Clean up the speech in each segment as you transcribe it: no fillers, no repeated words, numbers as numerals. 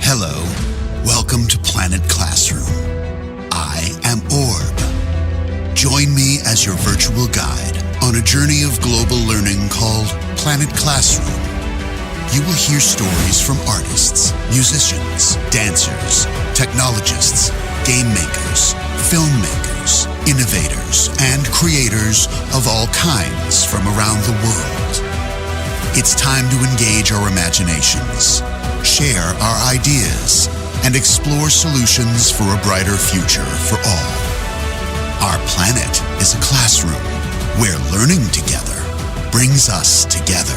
Hello, welcome to Planet Classroom. I am Orb. Join me as your virtual guide on a journey of global learning called Planet Classroom. You will hear stories from artists, musicians, dancers, technologists, game makers, filmmakers, innovators, and creators of all kinds from around the world. It's time to engage our imaginations, share our ideas, and explore solutions for a brighter future for all. Our planet is a classroom where learning together brings us together.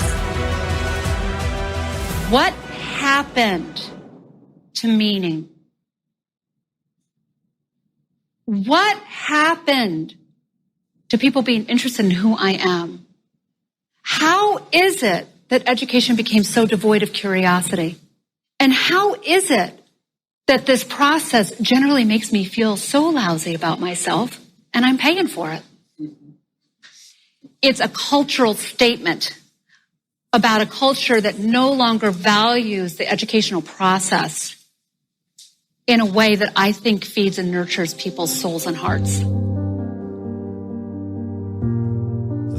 What happened to meaning? What happened to people being interested in who I am? How is it that education became so devoid of curiosity? And how is it that this process generally makes me feel so lousy about myself and I'm paying for it? It's a cultural statement about a culture that no longer values the educational process in a way that I think feeds and nurtures people's souls and hearts.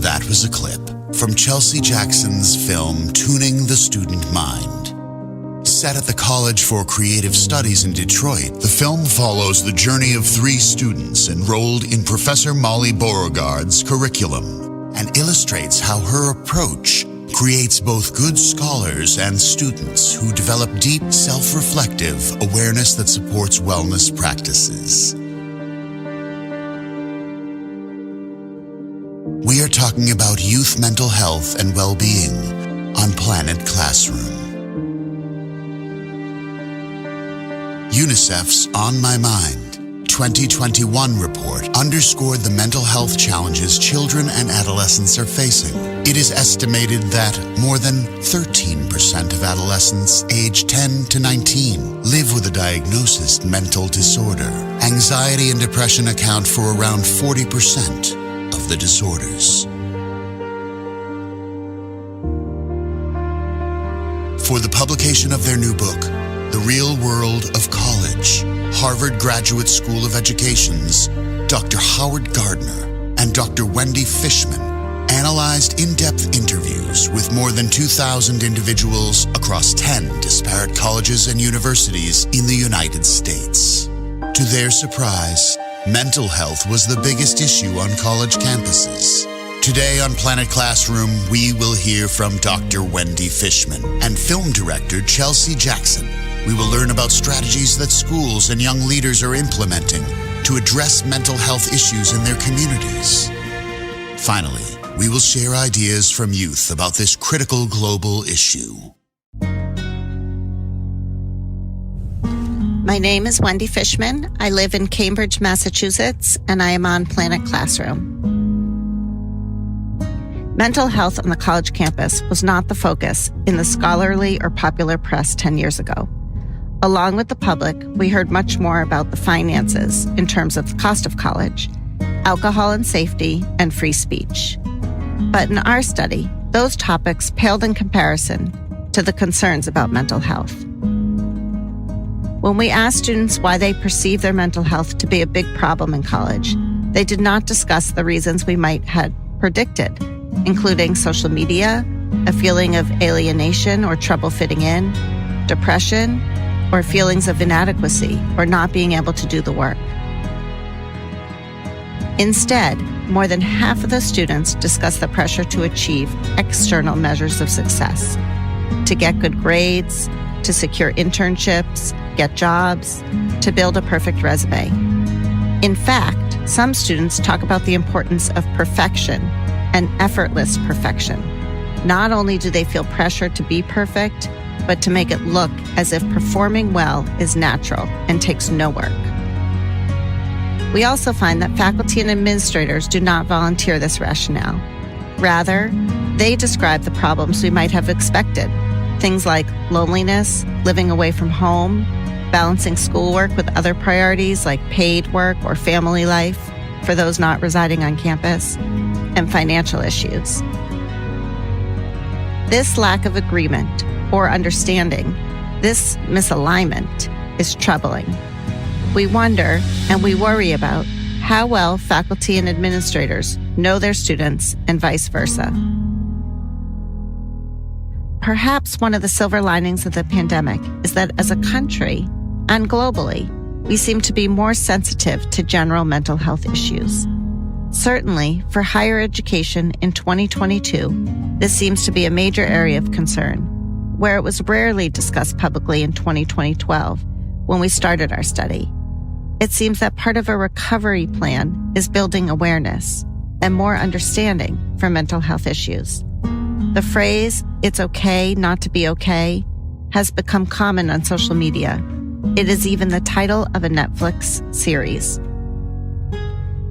That was a clip from Chelsea Jackson's film Tuning the Student Mind. Set at the College for Creative Studies in Detroit, the film follows the journey of 3 students enrolled in Professor Molly Beauregard's curriculum and illustrates how her approach creates both good scholars and students who develop deep, self-reflective awareness that supports wellness practices. We are talking about youth mental health and well-being on Planet Classroom. UNICEF's On My Mind 2021 report underscored the mental health challenges children and adolescents are facing. It is estimated that more than 13% of adolescents aged 10 to 19 live with a diagnosed mental disorder. Anxiety and depression account for around 40% of the disorders. For the publication of their new book, The Real World of College, Harvard Graduate School of Education's Dr. Howard Gardner and Dr. Wendy Fischman analyzed in-depth interviews with more than 2,000 individuals across 10 disparate colleges and universities in the United States. To their surprise, mental health was the biggest issue on college campuses. Today on Planet Classroom, we will hear from Dr. Wendy Fischman and film director Chelsea Jackson. We will learn about strategies that schools and young leaders are implementing to address mental health issues in their communities. Finally, we will share ideas from youth about this critical global issue. My name is Wendy Fischman. I live in Cambridge, Massachusetts, and I am on Planet Classroom. Mental health on the college campus was not the focus in the scholarly or popular press 10 years ago. Along with the public, we heard much more about the finances in terms of the cost of college, alcohol and safety, and free speech. But in our study, those topics paled in comparison to the concerns about mental health. When we asked students why they perceive their mental health to be a big problem in college, they did not discuss the reasons we might have predicted, including social media, a feeling of alienation or trouble fitting in, depression, or feelings of inadequacy or not being able to do the work. Instead, more than half of the students discuss the pressure to achieve external measures of success, to get good grades, to secure internships, get jobs, to build a perfect resume. In fact, some students talk about the importance of perfection and effortless perfection. Not only do they feel pressure to be perfect, but to make it look as if performing well is natural and takes no work. We also find that faculty and administrators do not volunteer this rationale. Rather, they describe the problems we might have expected, things like loneliness, living away from home, balancing schoolwork with other priorities like paid work or family life, for those not residing on campus, and financial issues. This lack of agreement or understanding, this misalignment, is troubling. We wonder and we worry about how well faculty and administrators know their students and vice versa. Perhaps one of the silver linings of the pandemic is that as a country and globally, we seem to be more sensitive to general mental health issues. Certainly, for higher education in 2022, this seems to be a major area of concern, where it was rarely discussed publicly in 2012 when we started our study. It seems that part of a recovery plan is building awareness and more understanding for mental health issues. The phrase, "it's okay not to be okay," has become common on social media. It is even the title of a Netflix series.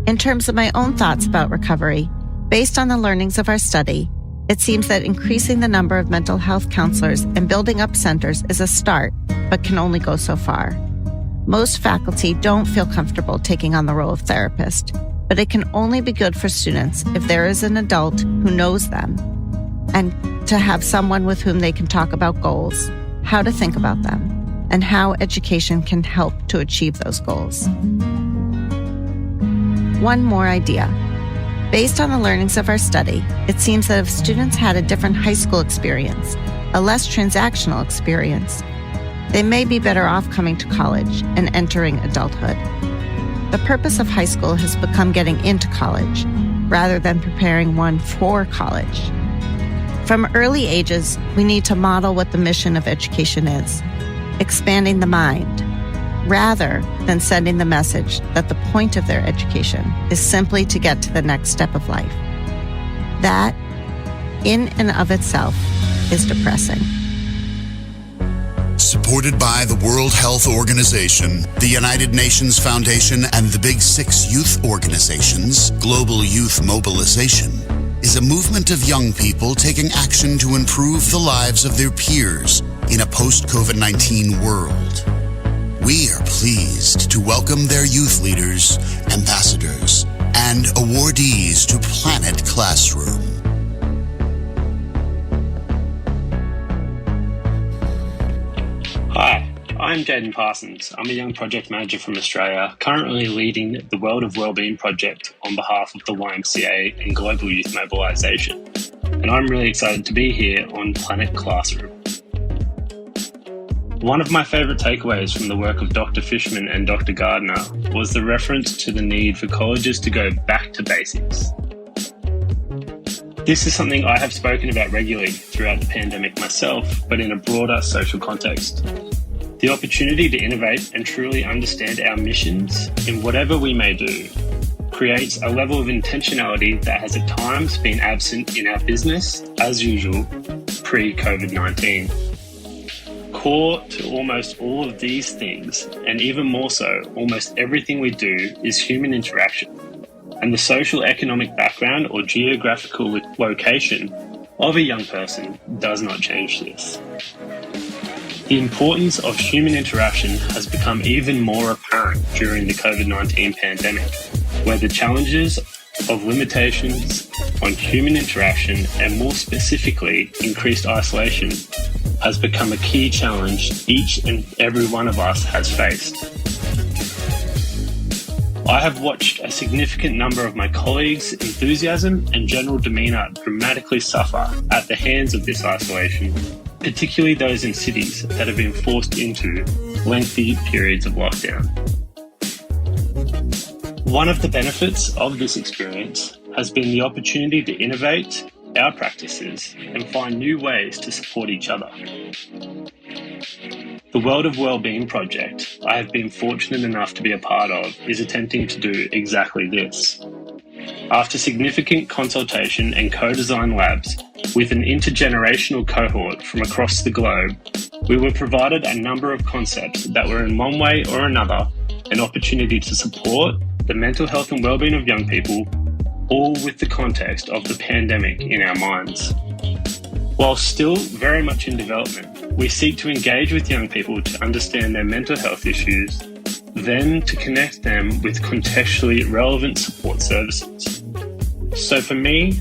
In terms of my own thoughts about recovery, based on the learnings of our study, it seems that increasing the number of mental health counselors and building up centers is a start, but can only go so far. Most faculty don't feel comfortable taking on the role of therapist, but it can only be good for students if there is an adult who knows them and to have someone with whom they can talk about goals, how to think about them, and how education can help to achieve those goals. One more idea. Based on the learnings of our study, it seems that if students had a different high school experience, a less transactional experience, they may be better off coming to college and entering adulthood. The purpose of high school has become getting into college rather than preparing one for college. From early ages, we need to model what the mission of education is, expanding the mind, rather than sending the message that the point of their education is simply to get to the next step of life. That, in and of itself, is depressing. Supported by the World Health Organization, the United Nations Foundation, and the Big Six youth organizations, Global Youth Mobilization is a movement of young people taking action to improve the lives of their peers in a post-COVID-19 world. We are pleased to welcome their youth leaders, ambassadors, and awardees to Planet Classroom. Hi, I'm Jaden Parsons. I'm a young project manager from Australia, currently leading the World of Wellbeing project on behalf of the YMCA and Global Youth Mobilization. And I'm really excited to be here on Planet Classroom. One of my favourite takeaways from the work of Dr. Fischman and Dr. Gardner was the reference to the need for colleges to go back to basics. This is something I have spoken about regularly throughout the pandemic myself, but in a broader social context. The opportunity to innovate and truly understand our missions in whatever we may do creates a level of intentionality that has at times been absent in our business, as usual, pre-COVID-19. Core to almost all of these things, and even more so, almost everything we do, is human interaction. And the social economic background or geographical location of a young person does not change this. The importance of human interaction has become even more apparent during the COVID-19 pandemic, where the challenges of limitations on human interaction and more specifically increased isolation has become a key challenge each and every one of us has faced. I have watched a significant number of my colleagues' enthusiasm and general demeanour dramatically suffer at the hands of this isolation, particularly those in cities that have been forced into lengthy periods of lockdown. One of the benefits of this experience has been the opportunity to innovate our practices and find new ways to support each other. The World of Wellbeing project I have been fortunate enough to be a part of is attempting to do exactly this. After significant consultation and co-design labs with an intergenerational cohort from across the globe, we were provided a number of concepts that were in one way or another an opportunity to support the mental health and wellbeing of young people, all with the context of the pandemic in our minds. While still very much in development, we seek to engage with young people to understand their mental health issues then to connect them with contextually relevant support services. So for me,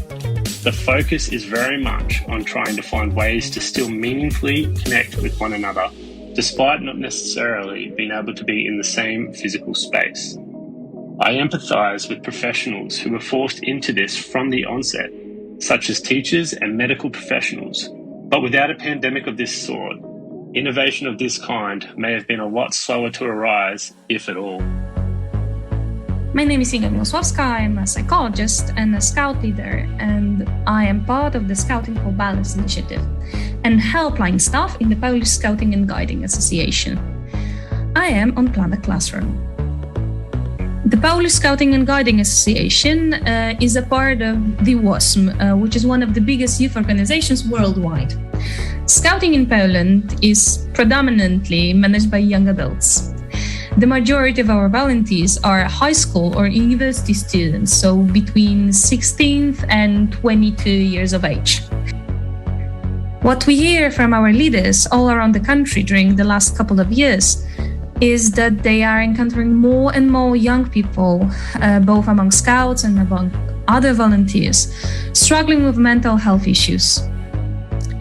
the focus is very much on trying to find ways to still meaningfully connect with one another, despite not necessarily being able to be in the same physical space. I empathise with professionals who were forced into this from the onset, such as teachers and medical professionals. But without a pandemic of this sort, innovation of this kind may have been a lot slower to arise, if at all. My name is Inga Milosławska. I'm a psychologist and a scout leader, and I am part of the Scouting for Balance initiative and helpline staff in the Polish Scouting and Guiding Association. I am on Planet Classroom. The Polish Scouting and Guiding Association is a part of the WOSM, which is one of the biggest youth organizations worldwide. Scouting in Poland is predominantly managed by young adults. The majority of our volunteers are high school or university students, so between 16th and 22 years of age. What we hear from our leaders all around the country during the last couple of years is that they are encountering more and more young people, both among scouts and among other volunteers, struggling with mental health issues.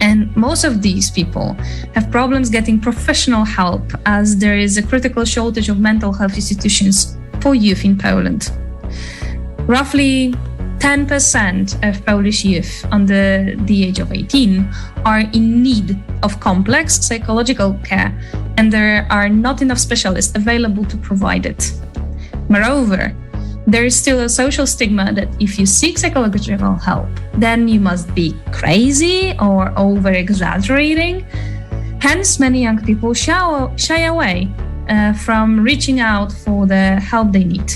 And most of these people have problems getting professional help, as there is a critical shortage of mental health institutions for youth in Poland. Roughly 10% of Polish youth under the age of 18 are in need of complex psychological care, and there are not enough specialists available to provide it. Moreover, there is still a social stigma that if you seek psychological help, then you must be crazy or over-exaggerating. Hence, many young people shy away from reaching out for the help they need.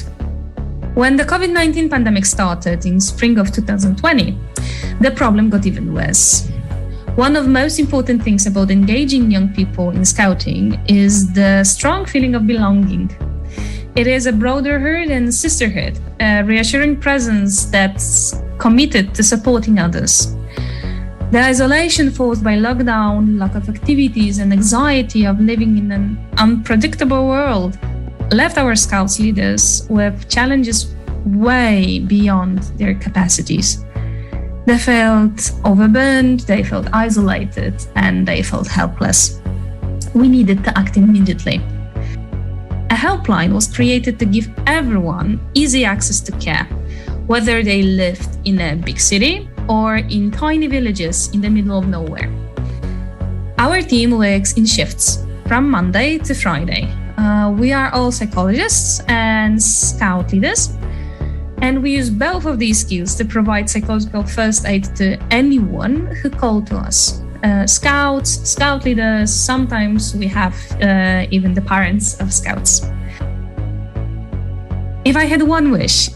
When the COVID-19 pandemic started in spring of 2020, the problem got even worse. One of the most important things about engaging young people in scouting is the strong feeling of belonging. It is a brotherhood and sisterhood, a reassuring presence that's committed to supporting others. The isolation forced by lockdown, lack of activities, and anxiety of living in an unpredictable world left our Scouts leaders with challenges way beyond their capacities. They felt overburdened, they felt isolated, and they felt helpless. We needed to act immediately. A helpline was created to give everyone easy access to care, whether they lived in a big city or in tiny villages in the middle of nowhere. Our team works in shifts from Monday to Friday. We are all psychologists and scout leaders, and we use both of these skills to provide psychological first aid to anyone who calls to us. Scouts, scout leaders, sometimes we have even the parents of scouts. If I had one wish,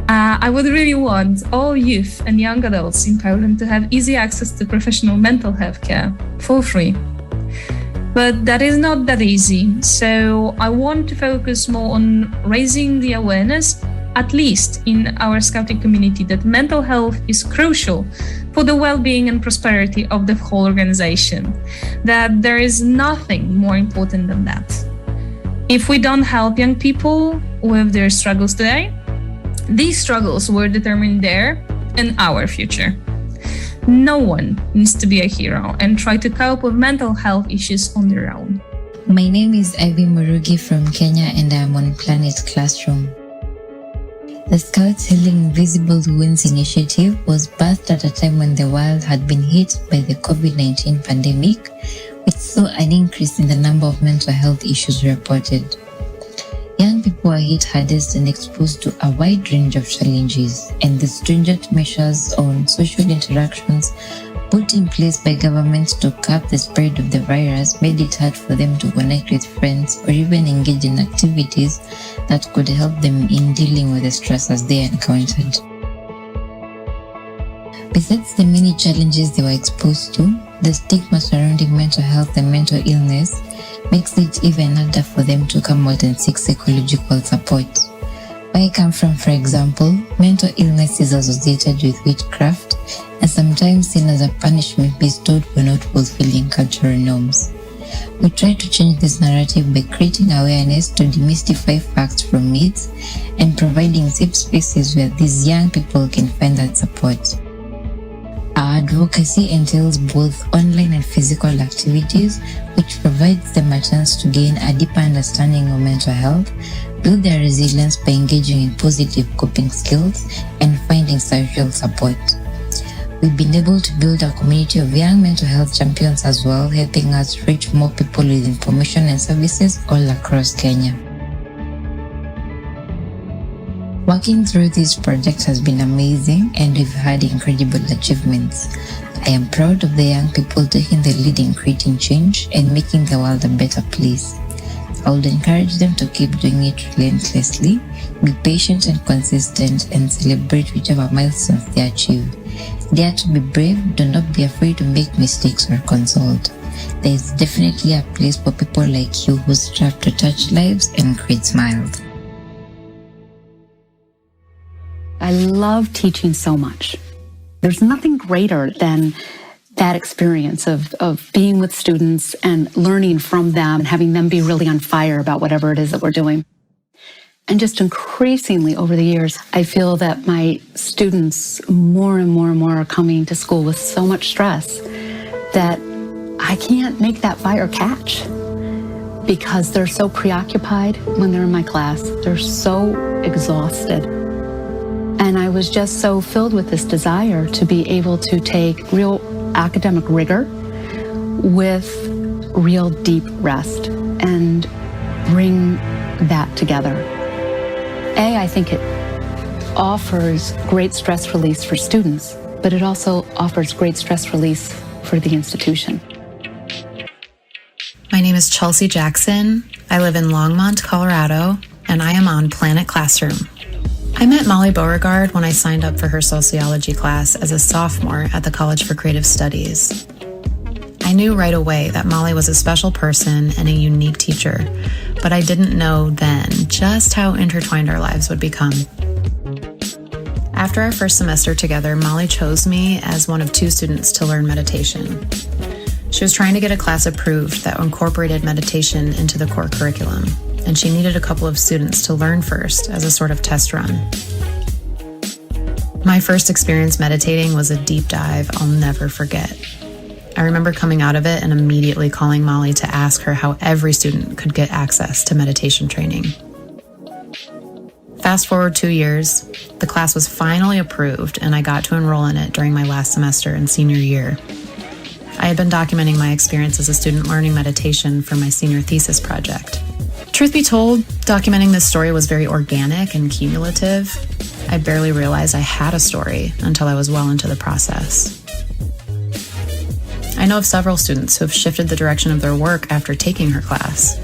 I would really want all youth and young adults in Poland to have easy access to professional mental health care for free. But that is not that easy, so I want to focus more on raising the awareness, at least in our scouting community, that mental health is crucial for the well-being and prosperity of the whole organization, that there is nothing more important than that. If we don't help young people with their struggles today, these struggles will determine their and our future. No one needs to be a hero and try to cope with mental health issues on their own. My name is Ivy Murugi from Kenya, and I am on Planet Classroom. The Scouts Healing Invisible Wounds initiative was birthed at a time when the world had been hit by the COVID-19 pandemic, which saw an increase in the number of mental health issues reported. Young people are hit hardest and exposed to a wide range of challenges, and the stringent measures on social interactions put in place by governments to curb the spread of the virus made it hard for them to connect with friends or even engage in activities that could help them in dealing with the stresses they encountered. Besides the many challenges they were exposed to, the stigma surrounding mental health and mental illness makes it even harder for them to come out and seek psychological support. Where I come from, for example, mental illness is associated with witchcraft and sometimes seen as a punishment bestowed for not fulfilling cultural norms. We try to change this narrative by creating awareness to demystify facts from myths and providing safe spaces where these young people can find that support. Our advocacy entails both online and physical activities, which provides them a chance to gain a deeper understanding of mental health, build their resilience by engaging in positive coping skills, and finding social support. We've been able to build a community of young mental health champions as well, helping us reach more people with information and services all across Kenya. Working through this project has been amazing, and we've had incredible achievements. I am proud of the young people taking the lead in creating change and making the world a better place. I would encourage them to keep doing it relentlessly, be patient and consistent, and celebrate whichever milestones they achieve. Dare to be brave, do not be afraid to make mistakes or consult. There is definitely a place for people like you who strive to touch lives and create smiles. I love teaching so much. There's nothing greater than that experience of being with students and learning from them and having them be really on fire about whatever it is that we're doing. And just increasingly over the years, I feel that my students more and more and more are coming to school with so much stress that I can't make that fire catch because they're so preoccupied when they're in my class. They're so exhausted. And I was just so filled with this desire to be able to take real academic rigor with real deep rest and bring that together. I think it offers great stress release for students, but it also offers great stress release for the institution. My name is Chelsea Jackson. I live in Longmont, Colorado, and I am on Planet Classroom. I met Molly Beauregard when I signed up for her sociology class as a sophomore at the College for Creative Studies. I knew right away that Molly was a special person and a unique teacher, but I didn't know then just how intertwined our lives would become. After our first semester together, Molly chose me as one of 2 students to learn meditation. She was trying to get a class approved that incorporated meditation into the core curriculum, and she needed a couple of students to learn first as a sort of test run. My first experience meditating was a deep dive I'll never forget. I remember coming out of it and immediately calling Molly to ask her how every student could get access to meditation training. Fast forward 2 years, the class was finally approved and I got to enroll in it during my last semester in senior year. I had been documenting my experience as a student learning meditation for my senior thesis project. Truth be told, documenting this story was very organic and cumulative. I barely realized I had a story until I was well into the process. I know of several students who have shifted the direction of their work after taking her class.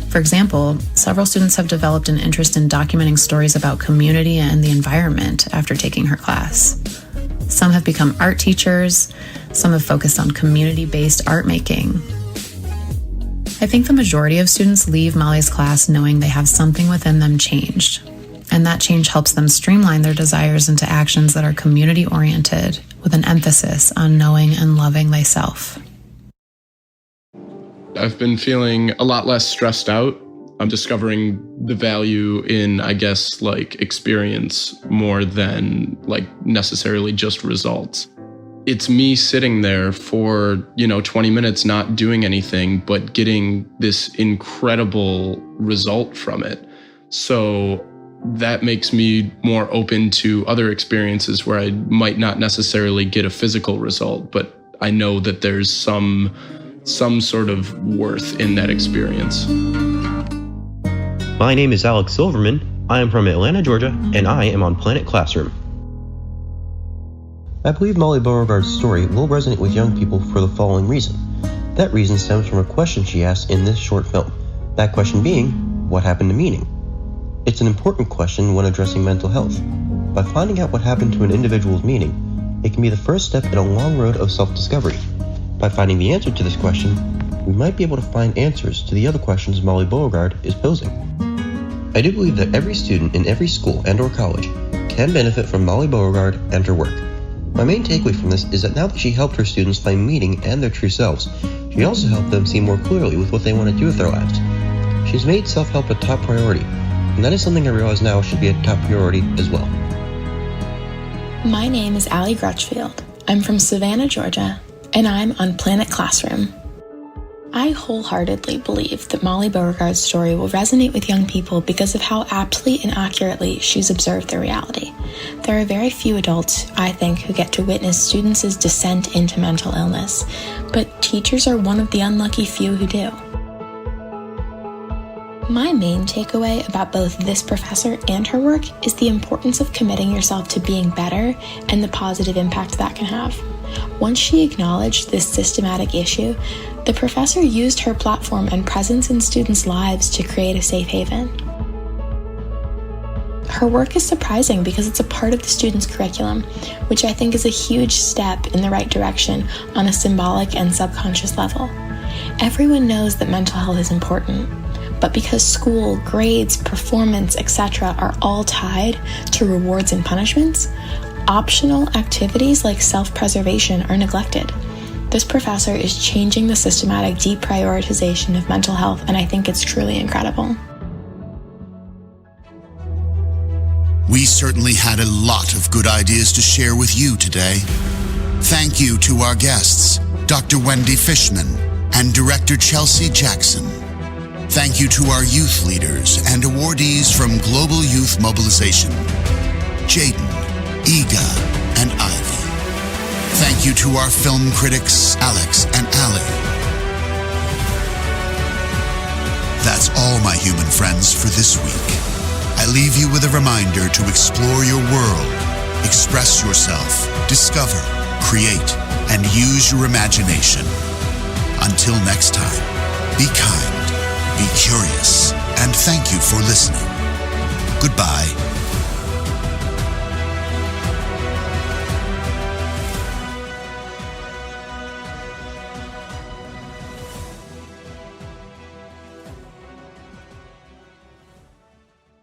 For example, several students have developed an interest in documenting stories about community and the environment after taking her class. Some have become art teachers, some have focused on community-based art making. I think the majority of students leave Molly's class knowing they have something within them changed, and that change helps them streamline their desires into actions that are community-oriented, with an emphasis on knowing and loving thyself. I've been feeling a lot less stressed out. I'm discovering the value in, experience more than, necessarily just results. It's me sitting there for, 20 minutes not doing anything, but getting this incredible result from it. So that makes me more open to other experiences where I might not necessarily get a physical result, but I know that there's some sort of worth in that experience. My name is Alex Silverman. I am from Atlanta, Georgia, and I am on Planet Classroom. I believe Molly Beauregard's story will resonate with young people for the following reason. That reason stems from a question she asked in this short film. That question being, what happened to meaning? It's an important question when addressing mental health. By finding out what happened to an individual's meaning, it can be the first step in a long road of self-discovery. By finding the answer to this question, we might be able to find answers to the other questions Molly Beauregard is posing. I do believe that every student in every school and/or college can benefit from Molly Beauregard and her work. My main takeaway from this is that now that she helped her students find meaning and their true selves, she also helped them see more clearly with what they want to do with their lives. She's made self-help a top priority, and that is something I realize now should be a top priority as well. My name is Allie Grutchfield. I'm from Savannah, Georgia, and I'm on Planet Classroom. I wholeheartedly believe that Molly Beauregard's story will resonate with young people because of how aptly and accurately she's observed their reality. There are very few adults, I think, who get to witness students' descent into mental illness, but teachers are one of the unlucky few who do. My main takeaway about both this professor and her work is the importance of committing yourself to being better and the positive impact that can have. Once she acknowledged this systematic issue, the professor used her platform and presence in students' lives to create a safe haven. Her work is surprising because it's a part of the students' curriculum, which I think is a huge step in the right direction on a symbolic and subconscious level. Everyone knows that mental health is important, but because school, grades, performance, etc. are all tied to rewards and punishments, optional activities like self-preservation are neglected. This professor is changing the systematic deprioritization of mental health, and I think it's truly incredible. We certainly had a lot of good ideas to share with you today. Thank you to our guests, Dr. Wendy Fischman and Director Chelsea Jackson. Thank you to our youth leaders and awardees from Global Youth Mobilization, Jaden, Iga, and Ivy. Thank you to our film critics, Alex and Allie. That's all, my human friends, for this week. I leave you with a reminder to explore your world, express yourself, discover, create, and use your imagination. Until next time, be kind, be curious, and thank you for listening. Goodbye.